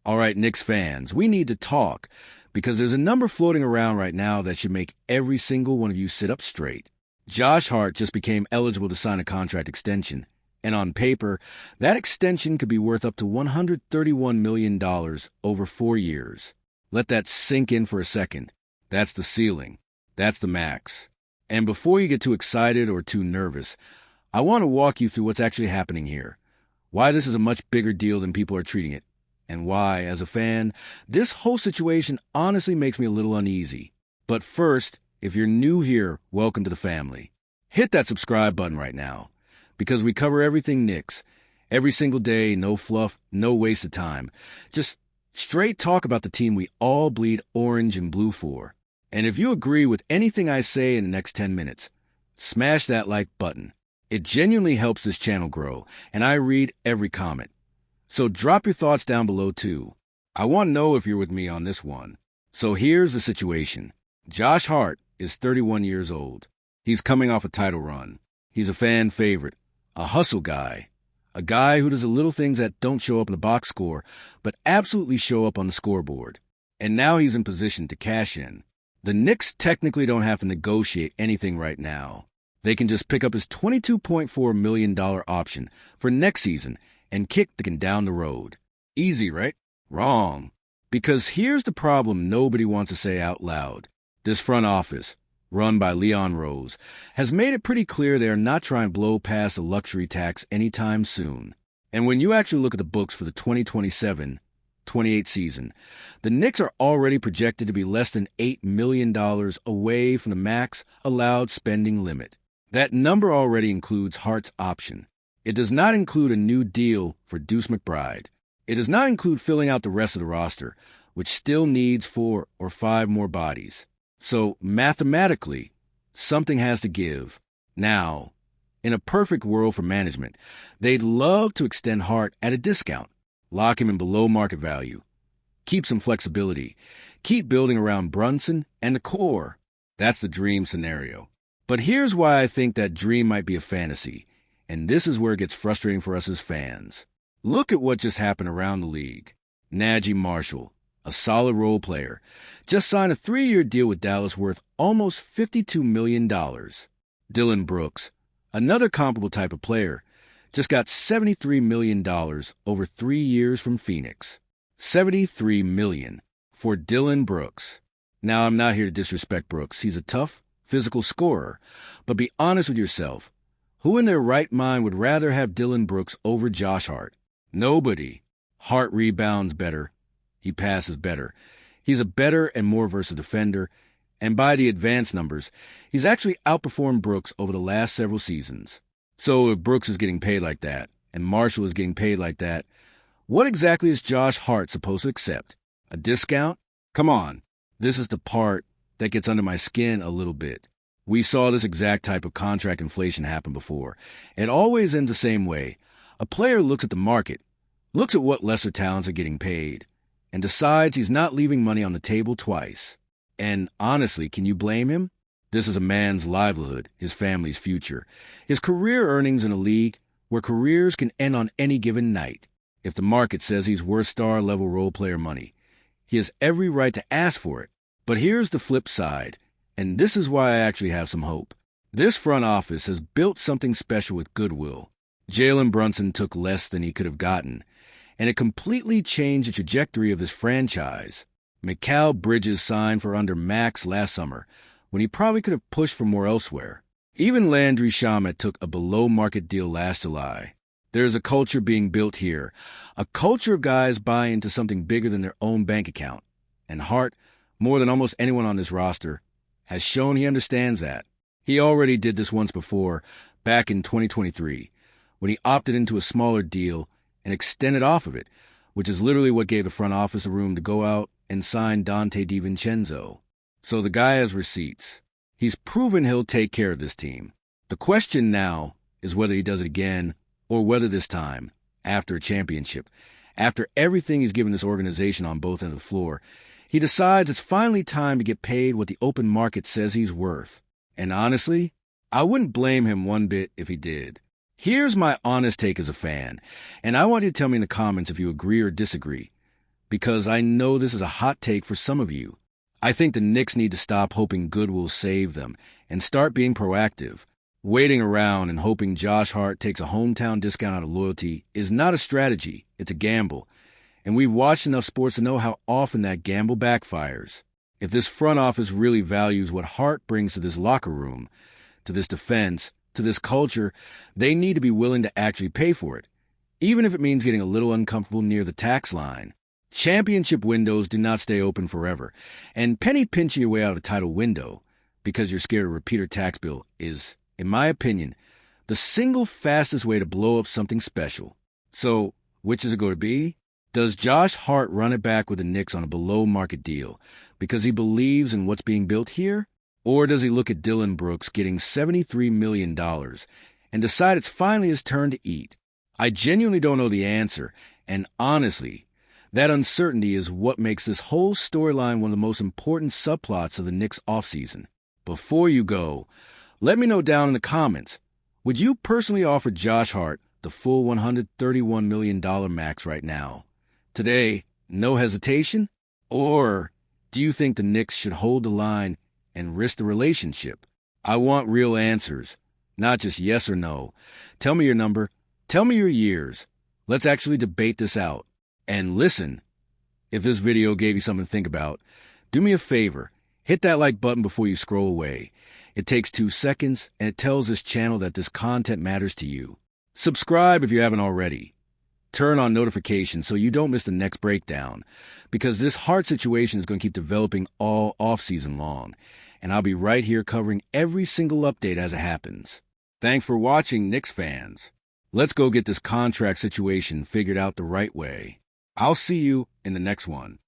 All right, Knicks fans, we need to talk because there's a number floating around right now that should make every single one of you sit up straight. Josh Hart just became eligible to sign a contract extension, and on paper, that extension could be worth up to $131 million over 4 years. Let that sink in for a second. That's the ceiling. That's the max. And before you get too excited or too nervous, I want to walk you through what's actually happening here, why this is a much bigger deal than people are treating it, and why, as a fan, this whole situation honestly makes me a little uneasy. But first, if you're new here, welcome to the family. Hit that subscribe button right now, because we cover everything Knicks. Every single day, no fluff, no waste of time. Just straight talk about the team we all bleed orange and blue for. And if you agree with anything I say in the next 10 minutes, smash that like button. It genuinely helps this channel grow, and I read every comment. So drop your thoughts down below too. I want to know if you're with me on this one. So here's the situation. Josh Hart is 31 years old. He's coming off a title run. He's a fan favorite, a hustle guy, a guy who does the little things that don't show up in the box score, but absolutely show up on the scoreboard. And now he's in position to cash in. The Knicks technically don't have to negotiate anything right now. They can just pick up his $22.4 million option for next season and kick the can down the road. Easy, right? Wrong. Because here's the problem nobody wants to say out loud. This front office, run by Leon Rose, has made it pretty clear they are not trying to blow past the luxury tax anytime soon. And when you actually look at the books for the 2027-28 season, the Knicks are already projected to be less than $8 million away from the max allowed spending limit. That number already includes Hart's option. It does not include a new deal for Deuce McBride. It does not include filling out the rest of the roster, which still needs 4 or 5 more bodies. So, mathematically, something has to give. Now, in a perfect world for management, they'd love to extend Hart at a discount, lock him in below market value, keep some flexibility, keep building around Brunson and the core. That's the dream scenario. But here's why I think that dream might be a fantasy, and this is where it gets frustrating for us as fans. Look at what just happened around the league. Najee Marshall, a solid role player, just signed a 3-year deal with Dallas worth almost $52 million. Dillon Brooks, another comparable type of player, just got $73 million over 3 years from Phoenix. $73 million for Dillon Brooks. Now, I'm not here to disrespect Brooks. He's a tough, physical scorer. But be honest with yourself. Who in their right mind would rather have Dillon Brooks over Josh Hart? Nobody. Hart rebounds better. He passes better. He's a better and more versatile defender. And by the advanced numbers, he's actually outperformed Brooks over the last several seasons. So if Brooks is getting paid like that, and Marshall is getting paid like that, what exactly is Josh Hart supposed to accept? A discount? Come on. This is the part that gets under my skin a little bit. We saw this exact type of contract inflation happen before. It always ends the same way. A player looks at the market, looks at what lesser talents are getting paid, and decides he's not leaving money on the table twice. And honestly, can you blame him? This is a man's livelihood, his family's future, his career earnings in a league where careers can end on any given night. If the market says he's worth star-level role player money, he has every right to ask for it. But here's the flip side, and this is why I actually have some hope. This front office has built something special with goodwill. Jalen Brunson took less than he could have gotten, and it completely changed the trajectory of this franchise. Mikal Bridges signed for under max last summer, when he probably could have pushed for more elsewhere. Even Landry Shamet took a below-market deal last July. There's a culture being built here, a culture of guys buying into something bigger than their own bank account. And Hart, more than almost anyone on this roster, has shown he understands that. He already did this once before, back in 2023, when he opted into a smaller deal and extended off of it, which is literally what gave the front office a room to go out and sign Dante DiVincenzo. So the guy has receipts. He's proven he'll take care of this team. The question now is whether he does it again, or whether this time, after a championship, after everything he's given this organization on both ends of the floor, he decides it's finally time to get paid what the open market says he's worth. And honestly, I wouldn't blame him one bit if he did. Here's my honest take as a fan, and I want you to tell me in the comments if you agree or disagree. because I know this is a hot take for some of you. I think the Knicks need to stop hoping good will save them and start being proactive. Waiting around and hoping Josh Hart takes a hometown discount out of loyalty is not a strategy, it's a gamble. And we've watched enough sports to know how often that gamble backfires. If this front office really values what Hart brings to this locker room, to this defense, to this culture, they need to be willing to actually pay for it, even if it means getting a little uncomfortable near the tax line. Championship windows do not stay open forever, and penny pinching your way out of a title window because you're scared of a repeater tax bill is, in my opinion, the single fastest way to blow up something special. So, which is it going to be? Does Josh Hart run it back with the Knicks on a below-market deal because he believes in what's being built here? Or does he look at Dillon Brooks getting $73 million and decide it's finally his turn to eat? I genuinely don't know the answer, and honestly, that uncertainty is what makes this whole storyline one of the most important subplots of the Knicks offseason. Before you go, let me know down in the comments, would you personally offer Josh Hart the full $131 million max right now? Today, no hesitation? Or do you think the Knicks should hold the line and risk the relationship? I want real answers, not just yes or no. Tell me your number. Tell me your years. Let's actually debate this out. And listen, if this video gave you something to think about, do me a favor. Hit that like button before you scroll away. It takes 2 seconds, and it tells this channel that this content matters to you. Subscribe if you haven't already. Turn on notifications so you don't miss the next breakdown, because this Hart situation is going to keep developing all off-season long, and I'll be right here covering every single update as it happens. Thanks for watching, Knicks fans. Let's go get this contract situation figured out the right way. I'll see you in the next one.